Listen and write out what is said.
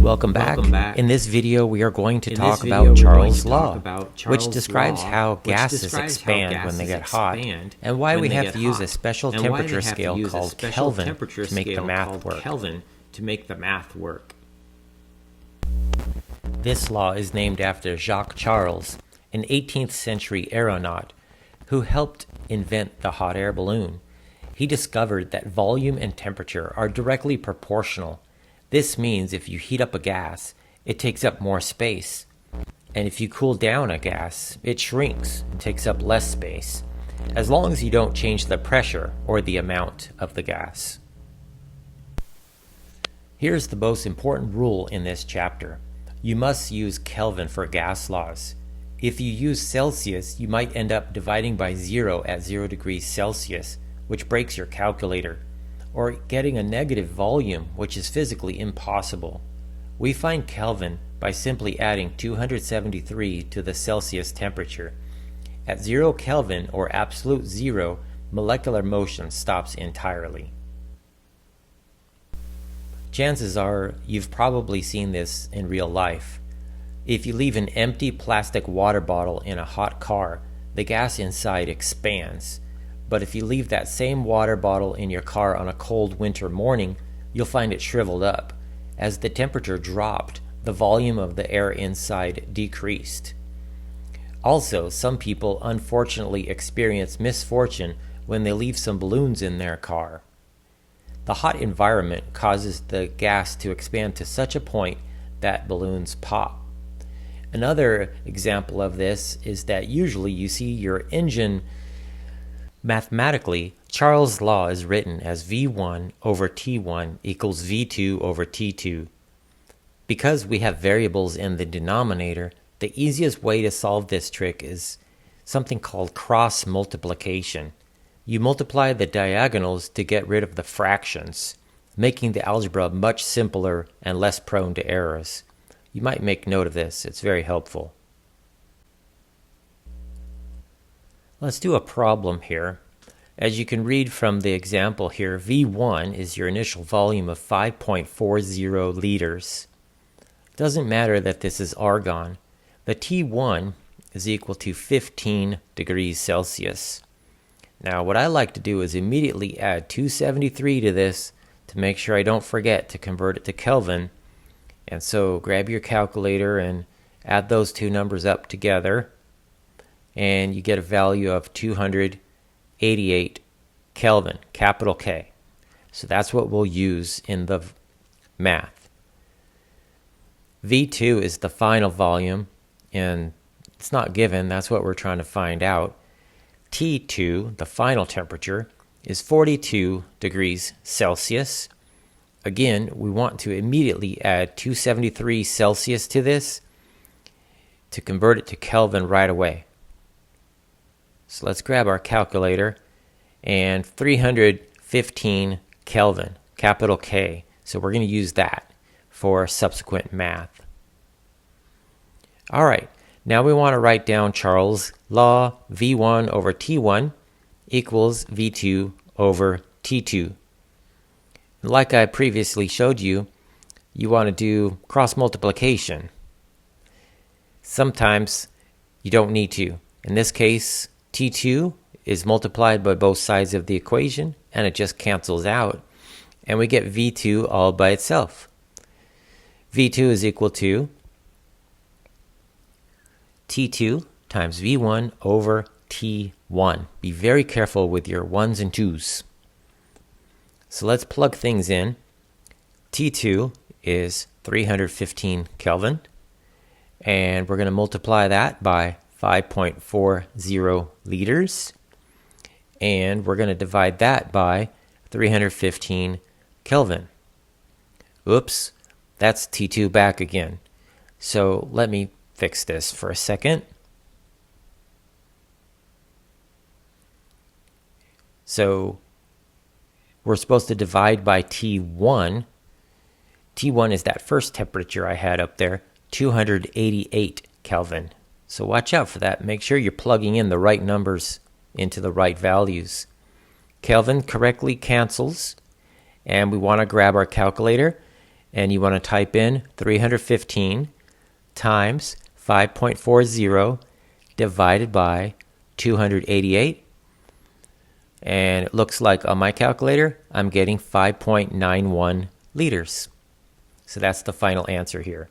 Welcome back. In this video, we are going to talk about Charles' law, which describes how gases expand when they get hot, and why we have to use a special temperature scale called Kelvin to make the math work. This law is named after Jacques Charles, an 18th century aeronaut who helped invent the hot air balloon. He discovered that volume and temperature are directly proportional. This means if you heat up a gas, it takes up more space. And if you cool down a gas, it shrinks and takes up less space, as long as you don't change the pressure or the amount of the gas. Here's the most important rule in this chapter. You must use Kelvin for gas laws. If you use Celsius, you might end up dividing by 0 at 0 degrees Celsius, which breaks your calculator, or getting a negative volume, which is physically impossible. We find Kelvin by simply adding 273 to the Celsius temperature. At 0 Kelvin, or absolute zero, molecular motion stops entirely. Chances are you've probably seen this in real life. If you leave an empty plastic water bottle in a hot car, the gas inside expands. But if you leave that same water bottle in your car on a cold winter morning, you'll find it shriveled up. As the temperature dropped, the volume of the air inside decreased. Also, some people unfortunately experience misfortune when they leave some balloons in their car. The hot environment causes the gas to expand to such a point that balloons pop. Another example of this is that usually you see your engine. Mathematically, Charles' law is written as V1 over T1 equals V2 over T2. Because we have variables in the denominator, the easiest way to solve this trick is something called cross multiplication. You multiply the diagonals to get rid of the fractions, making the algebra much simpler and less prone to errors. You might make note of this, it's very helpful. Let's do a problem here. As you can read from the example here, V1 is your initial volume of 5.40 liters. Doesn't matter that this is argon. The T1 is equal to 15 degrees Celsius. Now what I like to do is immediately add 273 to this to make sure I don't forget to convert it to Kelvin. And so grab your calculator and add those two numbers up together, and you get a value of 288 Kelvin, capital K. So that's what we'll use in the math. V2 is the final volume, and it's not given, that's what we're trying to find out. T2, the final temperature, is 42 degrees Celsius. Again, we want to immediately add 273 Celsius to this to convert it to Kelvin right away. So let's grab our calculator, and 315 Kelvin, capital K. So we're going to use that for subsequent math. All right, now we want to write down Charles' law. V1 over T1 equals V2 over T2. Like I previously showed you, you want to do cross multiplication. Sometimes you don't need to. In this case, T2 is multiplied by both sides of the equation, and it just cancels out, and we get V2 all by itself. V2 is equal to T2 times V1 over T1. Be very careful with your ones and twos. So let's plug things in. T2 is 315 Kelvin, and we're going to multiply that by 5.40 liters, and we're going to divide that by 315 Kelvin. Oops, that's T2 back again. So let me fix this for a second. So we're supposed to divide by T1. T1 is that first temperature I had up there, 288 Kelvin. So watch out for that. Make sure you're plugging in the right numbers into the right values. Kelvin correctly cancels, and we want to grab our calculator and you want to type in 315 times 5.40 divided by 288. And it looks like on my calculator, I'm getting 5.91 liters. So that's the final answer here.